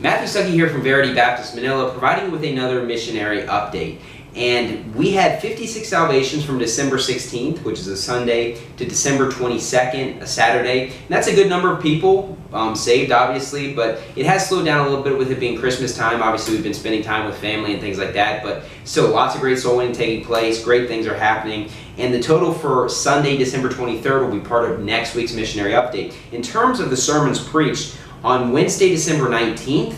Matthew Stuckey here from Verity Baptist Manila, providing you with another missionary update. And we had 56 salvations from December 16th, which is a Sunday, to December 22nd, a Saturday. And that's a good number of people saved, obviously, but it has slowed down a little bit with it being Christmas time. Obviously, we've been spending time with family and things like that, but still lots of great soul winning taking place. Great things are happening. And the total for Sunday, December 23rd, will be part of next week's missionary update. In terms of the sermons preached, on Wednesday, December 19th,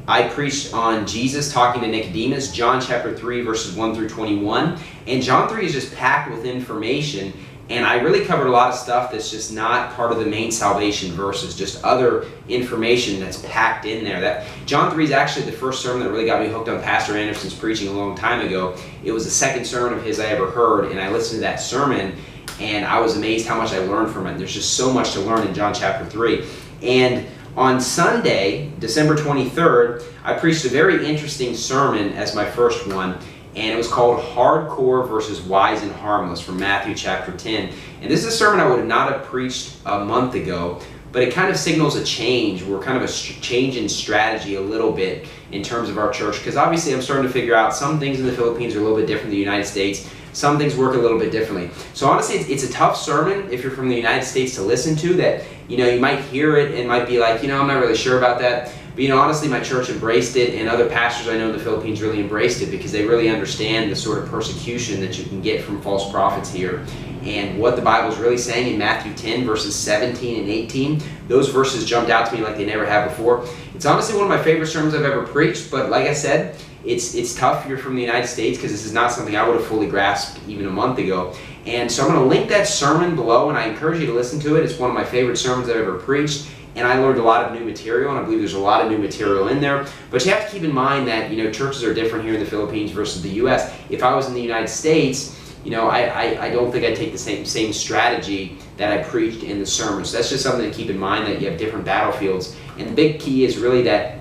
I preached on Jesus talking to Nicodemus, John chapter 3, verses 1 through 21. And John 3 is just packed with information. And I really covered a lot of stuff that's just not part of the main salvation verses, just other information that's packed in there. John 3 is actually the first sermon that really got me hooked on Pastor Anderson's preaching a long time ago. It was the second sermon of his I ever heard, and I listened to that sermon, and I was amazed how much I learned from it. There's just so much to learn in John chapter 3. And on Sunday, December 23rd, I preached a very interesting sermon as my first one, and it was called Hardcore versus Wise and Harmless from Matthew chapter 10. And this is a sermon I would not have preached a month ago, but it kind of signals a change. We're kind of a change in strategy a little bit in terms of our church, because obviously I'm starting to figure out some things in the Philippines are a little bit different than the United States. Some things work a little bit differently. So honestly, it's a tough sermon if you're from the United States to listen to, that, you might hear it and might be like, I'm not really sure about that. But honestly, my church embraced it, and other pastors I know in the Philippines really embraced it because they really understand the sort of persecution that you can get from false prophets here. And what the Bible is really saying in Matthew 10, verses 17 and 18, those verses jumped out to me like they never have before. It's honestly one of my favorite sermons I've ever preached, but like I said, it's tough if you're from the United States because this is not something I would have fully grasped even a month ago. And so I'm going to link that sermon below, and I encourage you to listen to it. It's one of my favorite sermons I've ever preached, and I learned a lot of new material, and I believe there's a lot of new material in there. But you have to keep in mind that churches are different here in the Philippines versus the U.S. If I was in the United States, I don't think I'd take the same strategy that I preached in the sermon. So that's just something to keep in mind, that you have different battlefields. And the big key is really that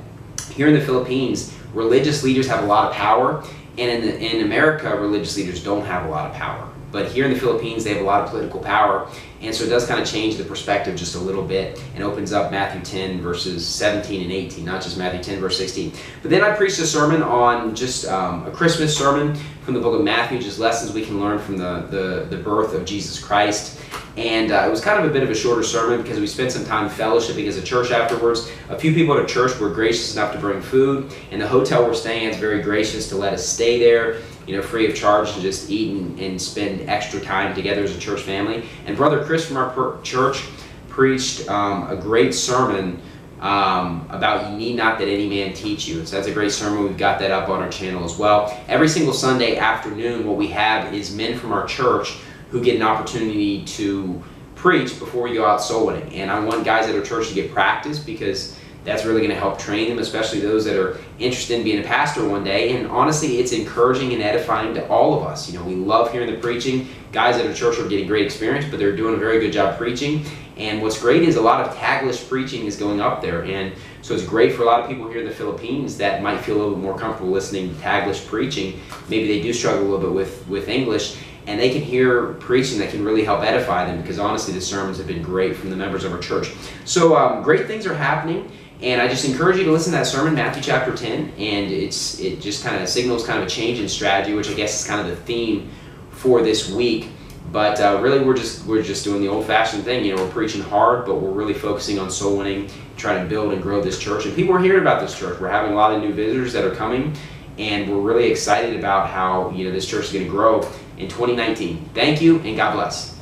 here in the Philippines, religious leaders have a lot of power, and in America, religious leaders don't have a lot of power. But here in the Philippines, they have a lot of political power, and so it does kind of change the perspective just a little bit and opens up Matthew 10, verses 17 and 18, not just Matthew 10, verse 16. But then I preached a sermon on just a Christmas sermon from the book of Matthew, just lessons we can learn from the birth of Jesus Christ. And it was kind of a bit of a shorter sermon because we spent some time fellowshipping as a church afterwards. A few people at a church were gracious enough to bring food, and the hotel we're staying at is very gracious to let us stay there, free of charge, to just eat and spend extra time together as a church family. And Brother Chris from our church preached a great sermon about "You need not that any man teach you." So that's a great sermon. We've got that up on our channel as well. Every single Sunday afternoon, what we have is men from our church who get an opportunity to preach before we go out soul winning. And I want guys at our church to get practice because that's really going to help train them, especially those that are interested in being a pastor one day. And honestly, it's encouraging and edifying to all of us. We love hearing the preaching. Guys at our church are getting great experience, but they're doing a very good job preaching. And what's great is a lot of Tagless preaching is going up there. And so it's great for a lot of people here in the Philippines that might feel a little bit more comfortable listening to Tagless preaching. Maybe they do struggle a little bit with English, and they can hear preaching that can really help edify them, because honestly the sermons have been great from the members of our church. So great things are happening, and I just encourage you to listen to that sermon, Matthew chapter 10, and it just kind of signals kind of a change in strategy, which I guess is kind of the theme for this week. But really we're just doing the old-fashioned thing. We're preaching hard, but we're really focusing on soul winning, trying to build and grow this church. And people are hearing about this church. We're having a lot of new visitors that are coming, and we're really excited about how this church is going to grow in 2019. Thank you, and God bless.